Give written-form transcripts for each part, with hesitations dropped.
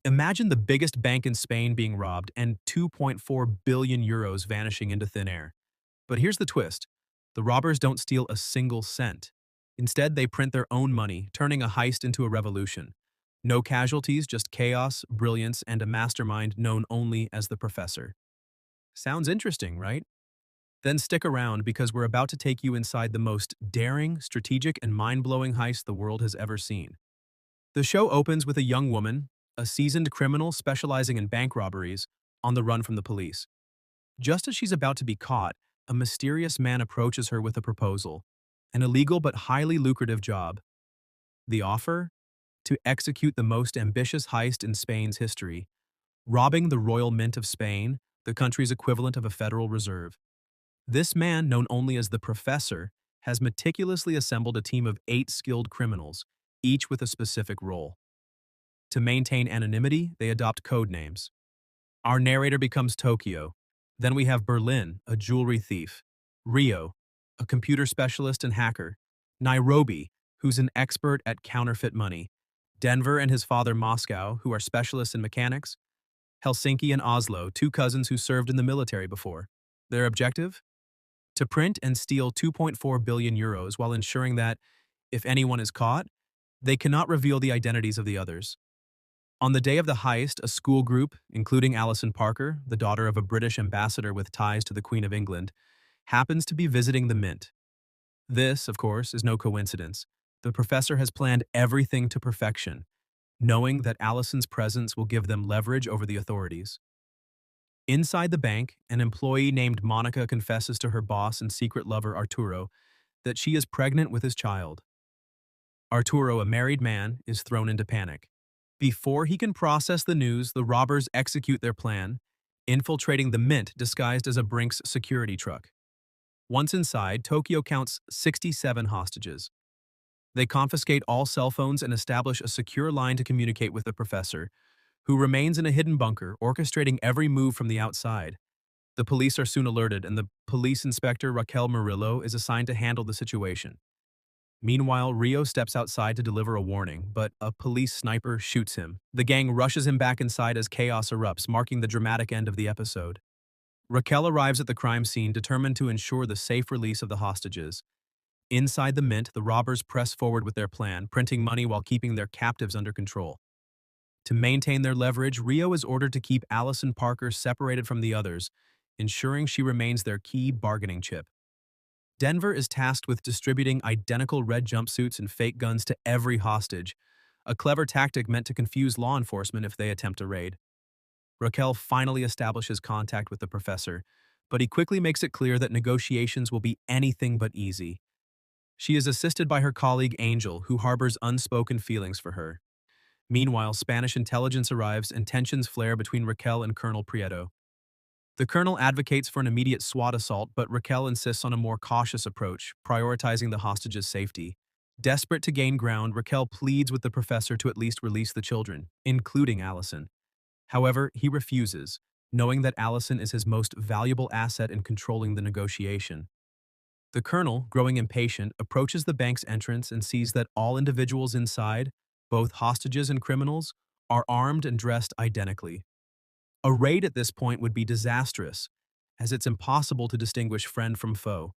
Imagine the biggest bank in Spain being robbed and 2.4 billion euros vanishing into thin air. But here's the twist. The robbers don't steal a single cent. Instead, they print their own money, turning a heist into a revolution. No casualties, just chaos, brilliance, and a mastermind known only as the Professor. Sounds interesting, right? Then stick around because we're about to take you inside the most daring, strategic, and mind-blowing heist the world has ever seen. The show opens with a young woman, a seasoned criminal specializing in bank robberies, on the run from the police. Just as she's about to be caught, a mysterious man approaches her with a proposal, an illegal but highly lucrative job. The offer? To execute the most ambitious heist in Spain's history, robbing the Royal Mint of Spain, the country's equivalent of a Federal Reserve. This man, known only as the Professor, has meticulously assembled a team of 8 skilled criminals, each with a specific role. To maintain anonymity, they adopt code names. Our narrator becomes Tokyo. Then we have Berlin, a jewelry thief. Rio, a computer specialist and hacker. Nairobi, who's an expert at counterfeit money. Denver and his father Moscow, who are specialists in mechanics. Helsinki and Oslo, 2 cousins who served in the military before. Their objective? To print and steal 2.4 billion euros while ensuring that, if anyone is caught, they cannot reveal the identities of the others. On the day of the heist, a school group, including Alison Parker, the daughter of a British ambassador with ties to the Queen of England, happens to be visiting the Mint. This, of course, is no coincidence. The professor has planned everything to perfection, knowing that Alison's presence will give them leverage over the authorities. Inside the bank, an employee named Monica confesses to her boss and secret lover Arturo that she is pregnant with his child. Arturo, a married man, is thrown into panic. Before he can process the news, the robbers execute their plan, infiltrating the Mint disguised as a Brinks security truck. Once inside, Tokyo counts 67 hostages. They confiscate all cell phones and establish a secure line to communicate with the professor, who remains in a hidden bunker, orchestrating every move from the outside. The police are soon alerted, and the police inspector Raquel Murillo is assigned to handle the situation. Meanwhile, Rio steps outside to deliver a warning, but a police sniper shoots him. The gang rushes him back inside as chaos erupts, marking the dramatic end of the episode. Raquel arrives at the crime scene, determined to ensure the safe release of the hostages. Inside the Mint, the robbers press forward with their plan, printing money while keeping their captives under control. To maintain their leverage, Rio is ordered to keep Alison Parker separated from the others, ensuring she remains their key bargaining chip. Denver is tasked with distributing identical red jumpsuits and fake guns to every hostage, a clever tactic meant to confuse law enforcement if they attempt a raid. Raquel finally establishes contact with the professor, but he quickly makes it clear that negotiations will be anything but easy. She is assisted by her colleague Angel, who harbors unspoken feelings for her. Meanwhile, Spanish intelligence arrives and tensions flare between Raquel and Colonel Prieto. The colonel advocates for an immediate SWAT assault, but Raquel insists on a more cautious approach, prioritizing the hostages' safety. Desperate to gain ground, Raquel pleads with the professor to at least release the children, including Allison. However, he refuses, knowing that Allison is his most valuable asset in controlling the negotiation. The colonel, growing impatient, approaches the bank's entrance and sees that all individuals inside, both hostages and criminals, are armed and dressed identically. A raid at this point would be disastrous, as it's impossible to distinguish friend from foe.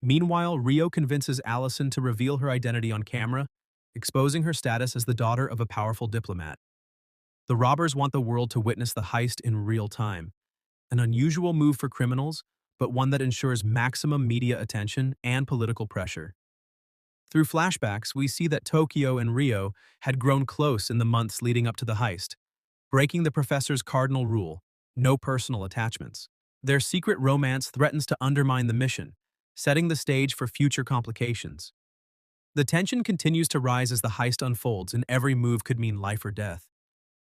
Meanwhile, Rio convinces Allison to reveal her identity on camera, exposing her status as the daughter of a powerful diplomat. The robbers want the world to witness the heist in real time, an unusual move for criminals, but one that ensures maximum media attention and political pressure. Through flashbacks, we see that Tokyo and Rio had grown close in the months leading up to the heist, breaking the professor's cardinal rule: no personal attachments. Their secret romance threatens to undermine the mission, setting the stage for future complications. The tension continues to rise as the heist unfolds, and every move could mean life or death.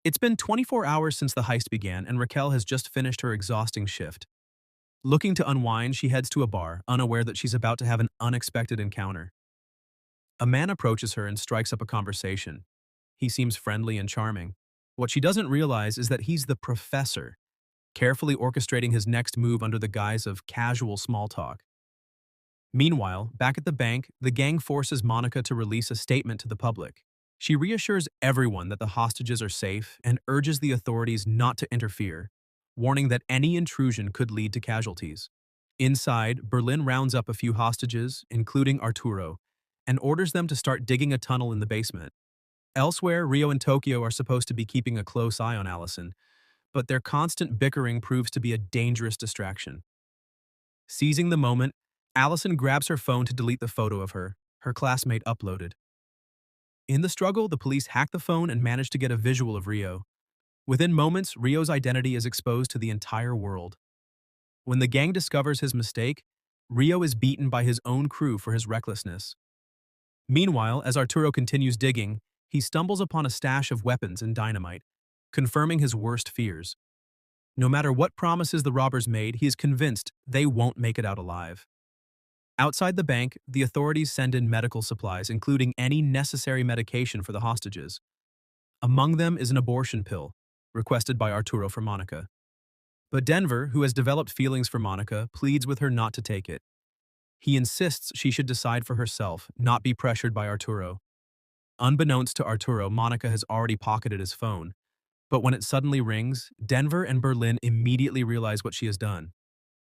It's been 24 hours since the heist began, and Raquel has just finished her exhausting shift. Looking to unwind, she heads to a bar, unaware that she's about to have an unexpected encounter. A man approaches her and strikes up a conversation. He seems friendly and charming. What she doesn't realize is that he's the professor, carefully orchestrating his next move under the guise of casual small talk. Meanwhile, back at the bank, the gang forces Monica to release a statement to the public. She reassures everyone that the hostages are safe and urges the authorities not to interfere, warning that any intrusion could lead to casualties. Inside, Berlin rounds up a few hostages, including Arturo, and orders them to start digging a tunnel in the basement. Elsewhere, Rio and Tokyo are supposed to be keeping a close eye on Allison, but their constant bickering proves to be a dangerous distraction. Seizing the moment, Allison grabs her phone to delete the photo of her classmate uploaded. In the struggle, the police hack the phone and manage to get a visual of Rio. Within moments, Rio's identity is exposed to the entire world. When the gang discovers his mistake, Rio is beaten by his own crew for his recklessness. Meanwhile, as Arturo continues digging, he stumbles upon a stash of weapons and dynamite, confirming his worst fears. No matter what promises the robbers made, he is convinced they won't make it out alive. Outside the bank, the authorities send in medical supplies, including any necessary medication for the hostages. Among them is an abortion pill, requested by Arturo for Monica. But Denver, who has developed feelings for Monica, pleads with her not to take it. He insists she should decide for herself, not be pressured by Arturo. Unbeknownst to Arturo, Monica has already pocketed his phone. But when it suddenly rings, Denver and Berlin immediately realize what she has done.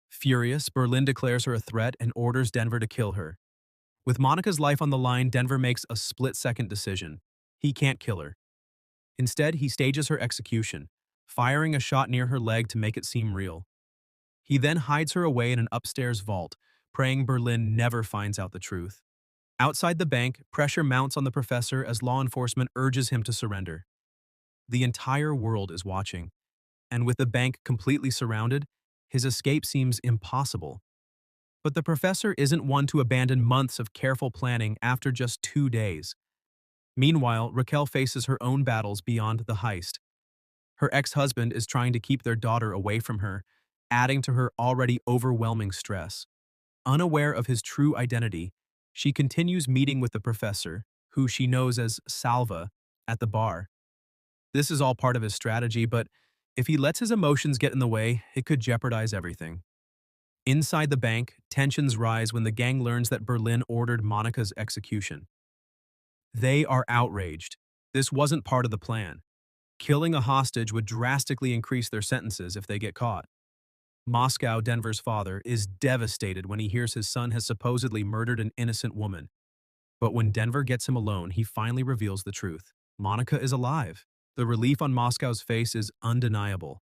Furious, Berlin declares her a threat and orders Denver to kill her. With Monica's life on the line, Denver makes a split-second decision. He can't kill her. Instead, he stages her execution, firing a shot near her leg to make it seem real. He then hides her away in an upstairs vault, praying Berlin never finds out the truth. Outside the bank, pressure mounts on the professor as law enforcement urges him to surrender. The entire world is watching, and with the bank completely surrounded, his escape seems impossible. But the professor isn't one to abandon months of careful planning after just 2 days. Meanwhile, Raquel faces her own battles beyond the heist. Her ex-husband is trying to keep their daughter away from her, adding to her already overwhelming stress. Unaware of his true identity, she continues meeting with the professor, who she knows as Salva, at the bar. This is all part of his strategy, but if he lets his emotions get in the way, it could jeopardize everything. Inside the bank, tensions rise when the gang learns that Berlin ordered Monica's execution. They are outraged. This wasn't part of the plan. Killing a hostage would drastically increase their sentences if they get caught. Moscow, Denver's father, is devastated when he hears his son has supposedly murdered an innocent woman. But when Denver gets him alone, he finally reveals the truth. Monica is alive. The relief on Moscow's face is undeniable.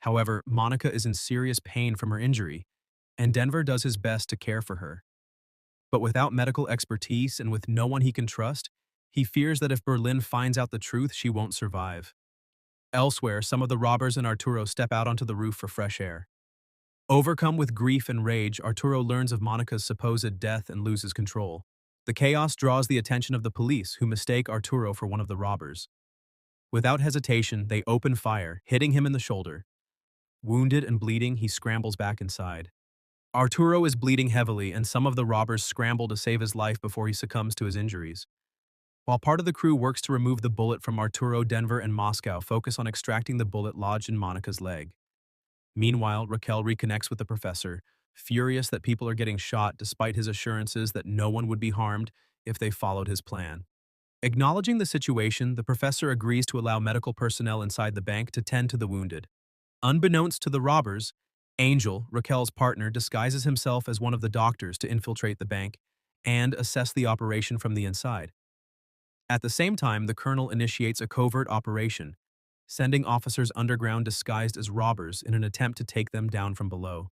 However, Monica is in serious pain from her injury, and Denver does his best to care for her. But without medical expertise and with no one he can trust, he fears that if Berlin finds out the truth, she won't survive. Elsewhere, some of the robbers and Arturo step out onto the roof for fresh air. Overcome with grief and rage, Arturo learns of Monica's supposed death and loses control. The chaos draws the attention of the police, who mistake Arturo for one of the robbers. Without hesitation, they open fire, hitting him in the shoulder. Wounded and bleeding, he scrambles back inside. Arturo is bleeding heavily, and some of the robbers scramble to save his life before he succumbs to his injuries. While part of the crew works to remove the bullet from Arturo, Denver, and Moscow focus on extracting the bullet lodged in Monica's leg. Meanwhile, Raquel reconnects with the professor, furious that people are getting shot despite his assurances that no one would be harmed if they followed his plan. Acknowledging the situation, the professor agrees to allow medical personnel inside the bank to tend to the wounded. Unbeknownst to the robbers, Angel, Raquel's partner, disguises himself as one of the doctors to infiltrate the bank and assess the operation from the inside. At the same time, the colonel initiates a covert operation, sending officers underground disguised as robbers in an attempt to take them down from below.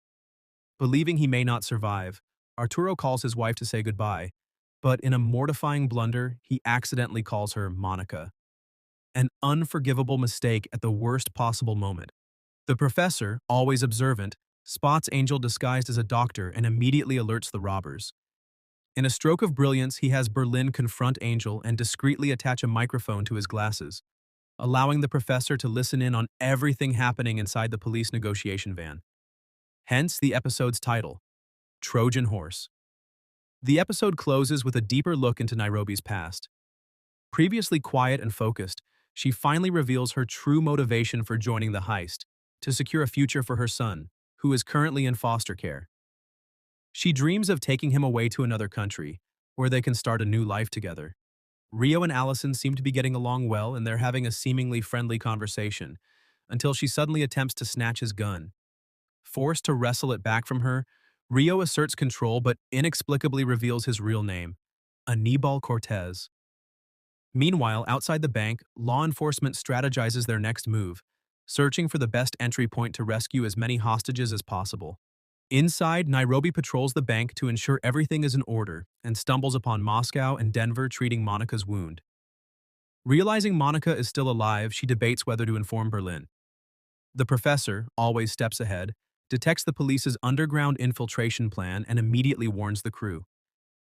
Believing he may not survive, Arturo calls his wife to say goodbye, but in a mortifying blunder, he accidentally calls her Monica. An unforgivable mistake at the worst possible moment. The professor, always observant, spots Angel disguised as a doctor and immediately alerts the robbers. In a stroke of brilliance, he has Berlin confront Angel and discreetly attach a microphone to his glasses, allowing the professor to listen in on everything happening inside the police negotiation van. Hence the episode's title, Trojan Horse. The episode closes with a deeper look into Nairobi's past. Previously quiet and focused, she finally reveals her true motivation for joining the heist, to secure a future for her son, who is currently in foster care. She dreams of taking him away to another country, where they can start a new life together. Rio and Allison seem to be getting along well and they're having a seemingly friendly conversation, until she suddenly attempts to snatch his gun. Forced to wrestle it back from her, Rio asserts control but inexplicably reveals his real name, Anibal Cortez. Meanwhile, outside the bank, law enforcement strategizes their next move, searching for the best entry point to rescue as many hostages as possible. Inside, Nairobi patrols the bank to ensure everything is in order and stumbles upon Moscow and Denver treating Monica's wound. Realizing Monica is still alive, she debates whether to inform Berlin. The professor, always steps ahead, detects the police's underground infiltration plan and immediately warns the crew.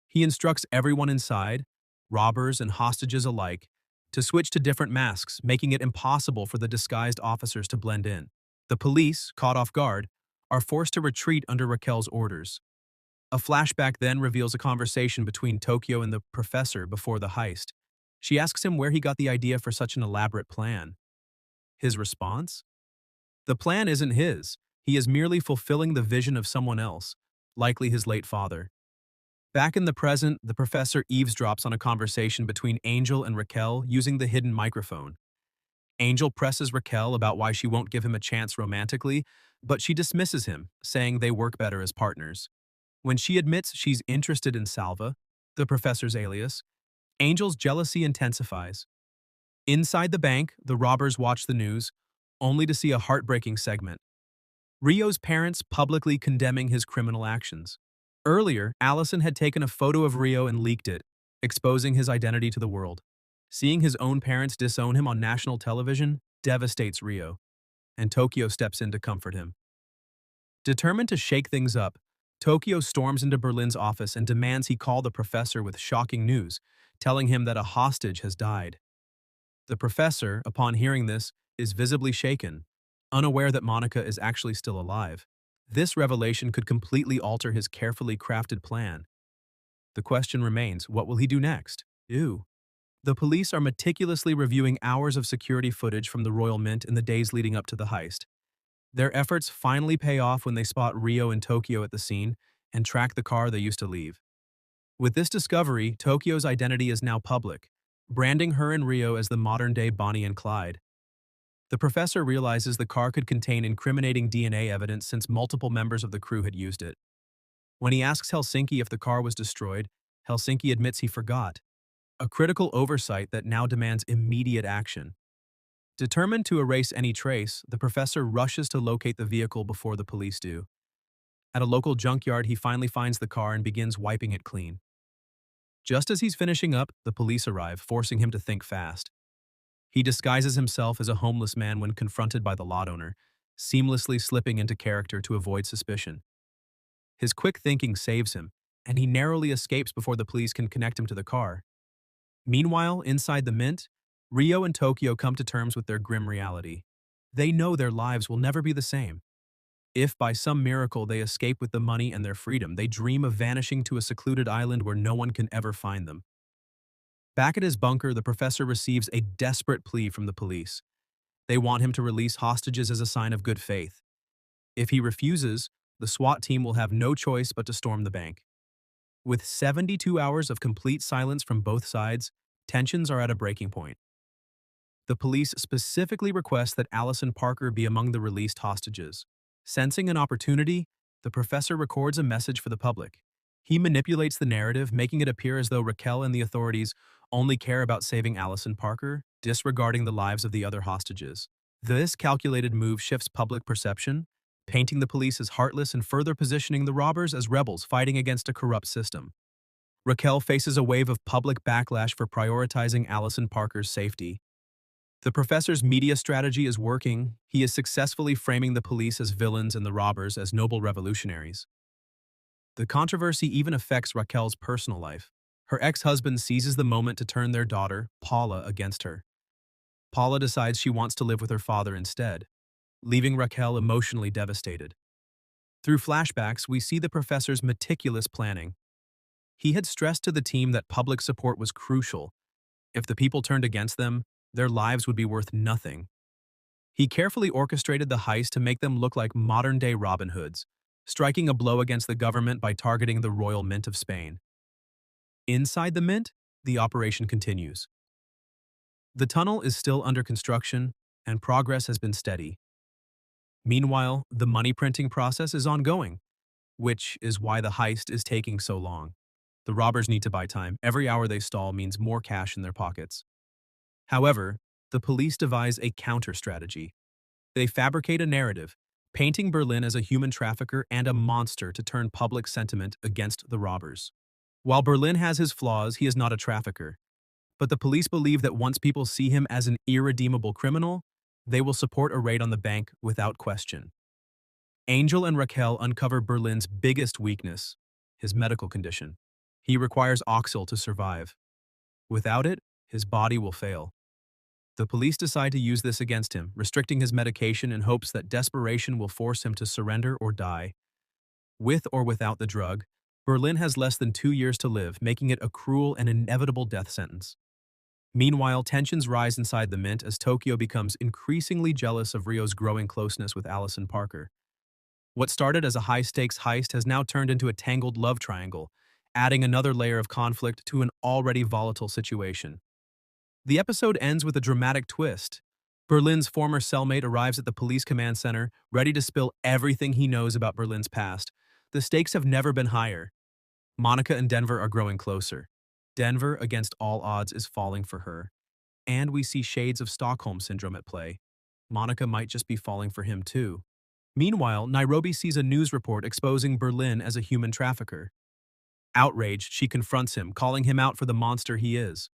He instructs everyone inside, robbers and hostages alike, to switch to different masks, making it impossible for the disguised officers to blend in. The police, caught off guard, are forced to retreat under Raquel's orders. A flashback then reveals a conversation between Tokyo and the professor before the heist. She asks him where he got the idea for such an elaborate plan. His response? The plan isn't his. He is merely fulfilling the vision of someone else, likely his late father. Back in the present, the professor eavesdrops on a conversation between Angel and Raquel using the hidden microphone. Angel presses Raquel about why she won't give him a chance romantically, but she dismisses him, saying they work better as partners. When she admits she's interested in Salva, the professor's alias, Angel's jealousy intensifies. Inside the bank, the robbers watch the news, only to see a heartbreaking segment. Rio's parents publicly condemning his criminal actions. Earlier, Allison had taken a photo of Rio and leaked it, exposing his identity to the world. Seeing his own parents disown him on national television devastates Rio, and Tokyo steps in to comfort him. Determined to shake things up, Tokyo storms into Berlin's office and demands he call the professor with shocking news, telling him that a hostage has died. The professor, upon hearing this, is visibly shaken, unaware that Monica is actually still alive. This revelation could completely alter his carefully crafted plan. The question remains, what will he do next? The police are meticulously reviewing hours of security footage from the Royal Mint in the days leading up to the heist. Their efforts finally pay off when they spot Rio and Tokyo at the scene and track the car they used to leave. With this discovery, Tokyo's identity is now public, branding her and Rio as the modern-day Bonnie and Clyde. The professor realizes the car could contain incriminating DNA evidence since multiple members of the crew had used it. When he asks Helsinki if the car was destroyed, Helsinki admits he forgot, a critical oversight that now demands immediate action. Determined to erase any trace, the professor rushes to locate the vehicle before the police do. At a local junkyard, he finally finds the car and begins wiping it clean. Just as he's finishing up, the police arrive, forcing him to think fast. He disguises himself as a homeless man when confronted by the lot owner, seamlessly slipping into character to avoid suspicion. His quick thinking saves him, and he narrowly escapes before the police can connect him to the car. Meanwhile, inside the Mint, Rio and Tokyo come to terms with their grim reality. They know their lives will never be the same. If by some miracle they escape with the money and their freedom, they dream of vanishing to a secluded island where no one can ever find them. Back at his bunker, the professor receives a desperate plea from the police. They want him to release hostages as a sign of good faith. If he refuses, the SWAT team will have no choice but to storm the bank. With 72 hours of complete silence from both sides, tensions are at a breaking point. The police specifically request that Allison Parker be among the released hostages. Sensing an opportunity, the professor records a message for the public. He manipulates the narrative, making it appear as though Raquel and the authorities only care about saving Allison Parker, disregarding the lives of the other hostages. This calculated move shifts public perception, painting the police as heartless and further positioning the robbers as rebels fighting against a corrupt system. Raquel faces a wave of public backlash for prioritizing Allison Parker's safety. The professor's media strategy is working. He is successfully framing the police as villains and the robbers as noble revolutionaries. The controversy even affects Raquel's personal life. Her ex-husband seizes the moment to turn their daughter, Paula, against her. Paula decides she wants to live with her father instead, leaving Raquel emotionally devastated. Through flashbacks, we see the professor's meticulous planning. He had stressed to the team that public support was crucial. If the people turned against them, their lives would be worth nothing. He carefully orchestrated the heist to make them look like modern-day Robin Hoods, striking a blow against the government by targeting the Royal Mint of Spain. Inside the Mint, the operation continues. The tunnel is still under construction, and progress has been steady. Meanwhile, the money printing process is ongoing, which is why the heist is taking so long. The robbers need to buy time. Every hour they stall means more cash in their pockets. However, the police devise a counter-strategy. They fabricate a narrative, painting Berlin as a human trafficker and a monster to turn public sentiment against the robbers. While Berlin has his flaws, he is not a trafficker. But the police believe that once people see him as an irredeemable criminal, they will support a raid on the bank without question. Angel and Raquel uncover Berlin's biggest weakness, his medical condition. He requires Oxyl to survive. Without it, his body will fail. The police decide to use this against him, restricting his medication in hopes that desperation will force him to surrender or die. With or without the drug, Berlin has less than 2 years to live, making it a cruel and inevitable death sentence. Meanwhile, tensions rise inside the Mint as Tokyo becomes increasingly jealous of Rio's growing closeness with Allison Parker. What started as a high-stakes heist has now turned into a tangled love triangle, adding another layer of conflict to an already volatile situation. The episode ends with a dramatic twist. Berlin's former cellmate arrives at the police command center, ready to spill everything he knows about Berlin's past. The stakes have never been higher. Monica and Denver are growing closer. Denver, against all odds, is falling for her. And we see shades of Stockholm Syndrome at play. Monica might just be falling for him too. Meanwhile, Nairobi sees a news report exposing Berlin as a human trafficker. Outraged, she confronts him, calling him out for the monster he is.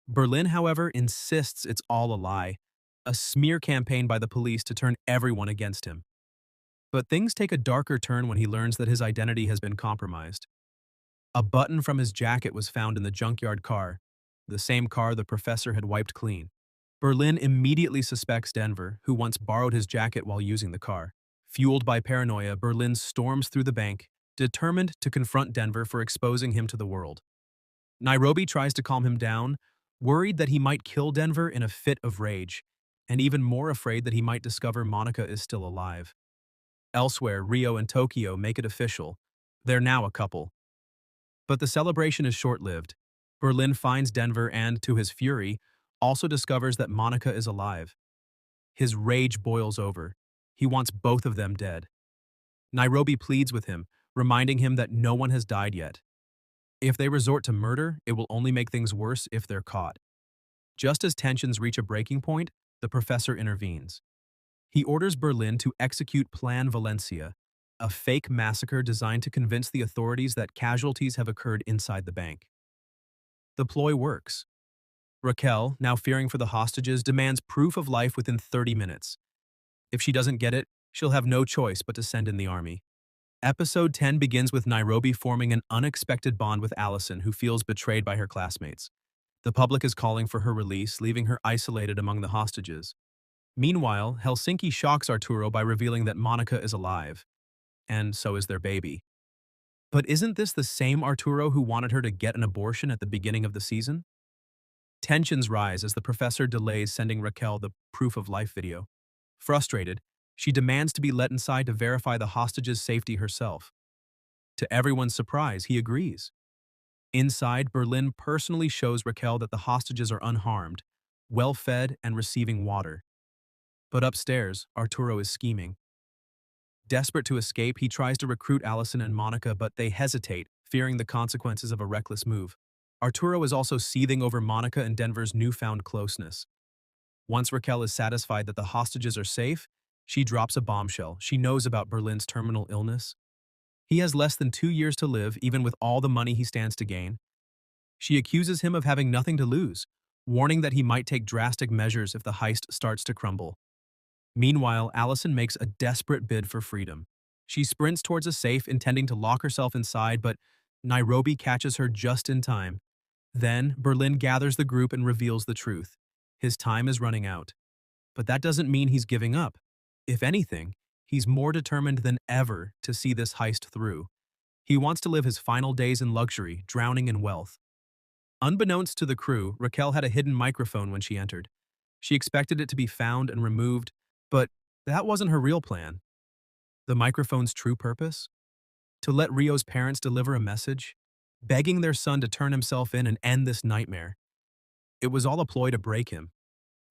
Berlin, however, insists it's all a lie, a smear campaign by the police to turn everyone against him. But things take a darker turn when he learns that his identity has been compromised. A button from his jacket was found in the junkyard car, the same car the professor had wiped clean. Berlin immediately suspects Denver, who once borrowed his jacket while using the car. Fueled by paranoia, Berlin storms through the bank, determined to confront Denver for exposing him to the world. Nairobi tries to calm him down, worried that he might kill Denver in a fit of rage, and even more afraid that he might discover Monica is still alive. Elsewhere, Rio and Tokyo make it official. They're now a couple. But the celebration is short-lived. Berlin finds Denver and, to his fury, also discovers that Monica is alive. His rage boils over. He wants both of them dead. Nairobi pleads with him, reminding him that no one has died yet. If they resort to murder, it will only make things worse if they're caught. Just as tensions reach a breaking point, the professor intervenes. He orders Berlin to execute Plan Valencia, a fake massacre designed to convince the authorities that casualties have occurred inside the bank. The ploy works. Raquel, now fearing for the hostages, demands proof of life within 30 minutes. If she doesn't get it, she'll have no choice but to send in the army. Episode 10 begins with Nairobi forming an unexpected bond with Allison, who feels betrayed by her classmates. The public is calling for her release, leaving her isolated among the hostages. Meanwhile, Helsinki shocks Arturo by revealing that Monica is alive, and so is their baby. But isn't this the same Arturo who wanted her to get an abortion at the beginning of the season? Tensions rise as the professor delays sending Raquel the proof of life video. Frustrated, she demands to be let inside to verify the hostages' safety herself. To everyone's surprise, he agrees. Inside, Berlin personally shows Raquel that the hostages are unharmed, well-fed, and receiving water. But upstairs, Arturo is scheming. Desperate to escape, he tries to recruit Allison and Monica, but they hesitate, fearing the consequences of a reckless move. Arturo is also seething over Monica and Denver's newfound closeness. Once Raquel is satisfied that the hostages are safe, she drops a bombshell. She knows about Berlin's terminal illness. He has less than 2 years to live, even with all the money he stands to gain. She accuses him of having nothing to lose, warning that he might take drastic measures if the heist starts to crumble. Meanwhile, Allison makes a desperate bid for freedom. She sprints towards a safe, intending to lock herself inside, but Nairobi catches her just in time. Then, Berlin gathers the group and reveals the truth. His time is running out. But that doesn't mean he's giving up. If anything, he's more determined than ever to see this heist through. He wants to live his final days in luxury, drowning in wealth. Unbeknownst to the crew, Raquel had a hidden microphone when she entered. She expected it to be found and removed, but that wasn't her real plan. The microphone's true purpose? To let Rio's parents deliver a message? begging their son to turn himself in and end this nightmare. It was all a ploy to break him.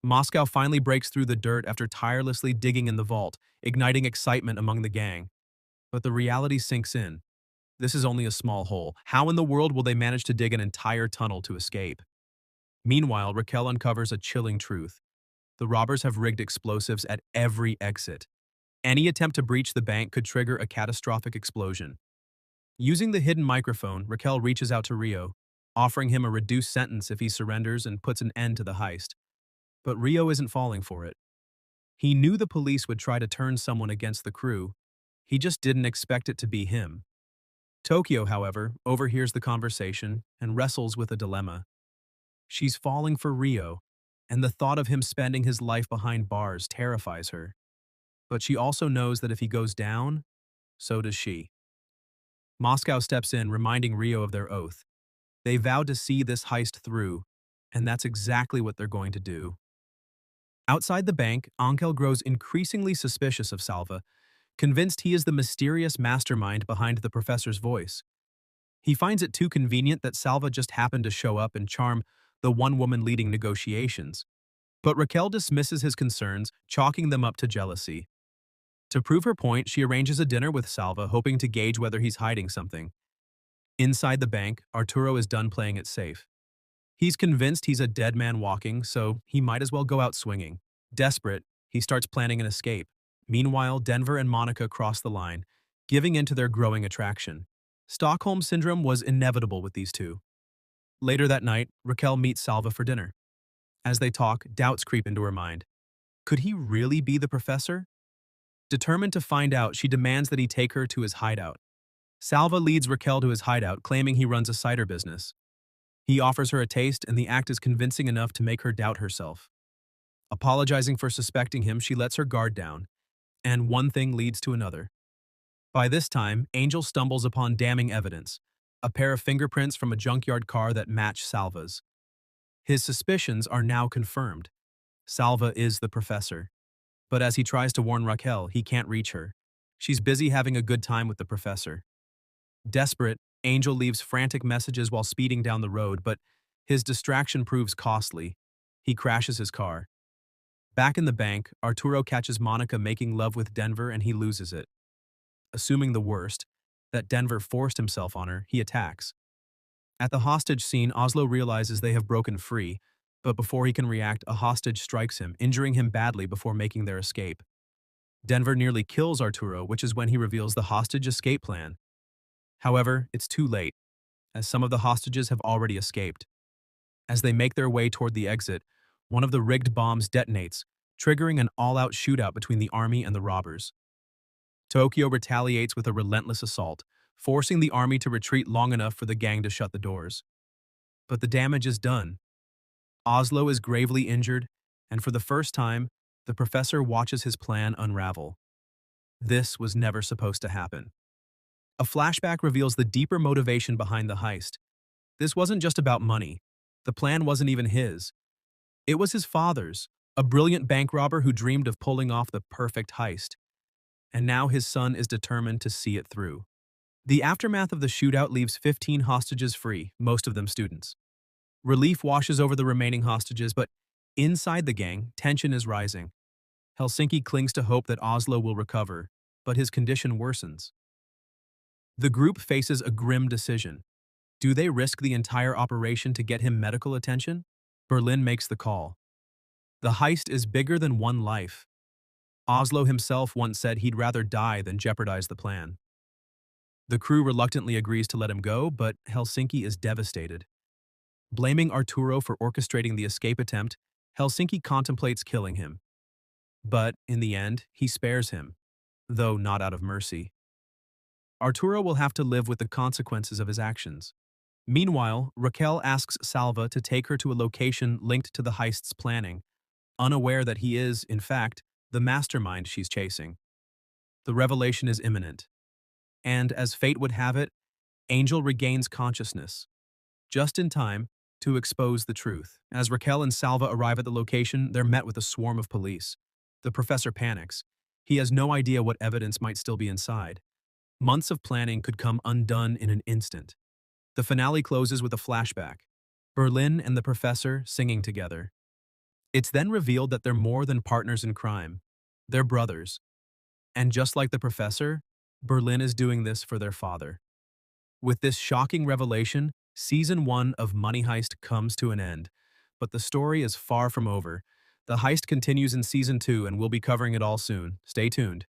Moscow finally breaks through the dirt after tirelessly digging in the vault, igniting excitement among the gang. But the reality sinks in. This is only a small hole. How in the world will they manage to dig an entire tunnel to escape? Meanwhile, Raquel uncovers a chilling truth. The robbers have rigged explosives at every exit. Any attempt to breach the bank could trigger a catastrophic explosion. Using the hidden microphone, Raquel reaches out to Rio, offering him a reduced sentence if he surrenders and puts an end to the heist. But Rio isn't falling for it. He knew the police would try to turn someone against the crew. He just didn't expect it to be him. Tokyo, however, overhears the conversation and wrestles with a dilemma. She's falling for Rio, and the thought of him spending his life behind bars terrifies her. But she also knows that if he goes down, so does she. Moscow steps in, reminding Rio of their oath. They vowed to see this heist through, and that's exactly what they're going to do. Outside the bank, Angel grows increasingly suspicious of Salva, convinced he is the mysterious mastermind behind the professor's voice. He finds it too convenient that Salva just happened to show up and charm the one woman leading negotiations. But Raquel dismisses his concerns, chalking them up to jealousy. To prove her point, she arranges a dinner with Salva, hoping to gauge whether he's hiding something. Inside the bank, Arturo is done playing it safe. He's convinced he's a dead man walking, so he might as well go out swinging. Desperate, he starts planning an escape. Meanwhile, Denver and Monica cross the line, giving in to their growing attraction. Stockholm Syndrome was inevitable with these two. Later that night, Raquel meets Salva for dinner. As they talk, doubts creep into her mind. Could he really be the professor? Determined to find out, she demands that he take her to his hideout. Salva leads Raquel to his hideout, claiming he runs a cider business. He offers her a taste, and the act is convincing enough to make her doubt herself. Apologizing for suspecting him, she lets her guard down, and one thing leads to another. By this time, Angel stumbles upon damning evidence, a pair of fingerprints from a junkyard car that match Salva's. His suspicions are now confirmed. Salva is the professor. But as he tries to warn Raquel, he can't reach her. She's busy having a good time with the professor. Desperate, Angel leaves frantic messages while speeding down the road, but his distraction proves costly. He crashes his car. Back in the bank, Arturo catches Monica making love with Denver and he loses it. Assuming the worst, that Denver forced himself on her, he attacks. At the hostage scene, Oslo realizes they have broken free, but before he can react, a hostage strikes him, injuring him badly before making their escape. Denver nearly kills Arturo, which is when he reveals the hostage escape plan. However, it's too late, as some of the hostages have already escaped. As they make their way toward the exit, one of the rigged bombs detonates, triggering an all-out shootout between the army and the robbers. Tokyo retaliates with a relentless assault, forcing the army to retreat long enough for the gang to shut the doors. But the damage is done. Oslo is gravely injured, and for the first time, the professor watches his plan unravel. This was never supposed to happen. A flashback reveals the deeper motivation behind the heist. This wasn't just about money. The plan wasn't even his. It was his father's, a brilliant bank robber who dreamed of pulling off the perfect heist. And now his son is determined to see it through. The aftermath of the shootout leaves 15 hostages free, most of them students. Relief washes over the remaining hostages, but inside the gang, tension is rising. Helsinki clings to hope that Oslo will recover, but his condition worsens. The group faces a grim decision. Do they risk the entire operation to get him medical attention? Berlin makes the call. The heist is bigger than one life. Oslo himself once said he'd rather die than jeopardize the plan. The crew reluctantly agrees to let him go, but Helsinki is devastated. Blaming Arturo for orchestrating the escape attempt, Helsinki contemplates killing him. But, in the end, he spares him, though not out of mercy. Arturo will have to live with the consequences of his actions. Meanwhile, Raquel asks Salva to take her to a location linked to the heist's planning, unaware that he is, in fact, the mastermind she's chasing. The revelation is imminent. And, as fate would have it, Angel regains consciousness, just in time to expose the truth. As Raquel and Salva arrive at the location, they're met with a swarm of police. The professor panics. He has no idea what evidence might still be inside. Months of planning could come undone in an instant. The finale closes with a flashback. Berlin and the professor singing together. It's then revealed that they're more than partners in crime. They're brothers. And just like the professor, Berlin is doing this for their father. With this shocking revelation, Season 1 of Money Heist comes to an end. But the story is far from over. The heist continues in Season 2 and we'll be covering it all soon. Stay tuned.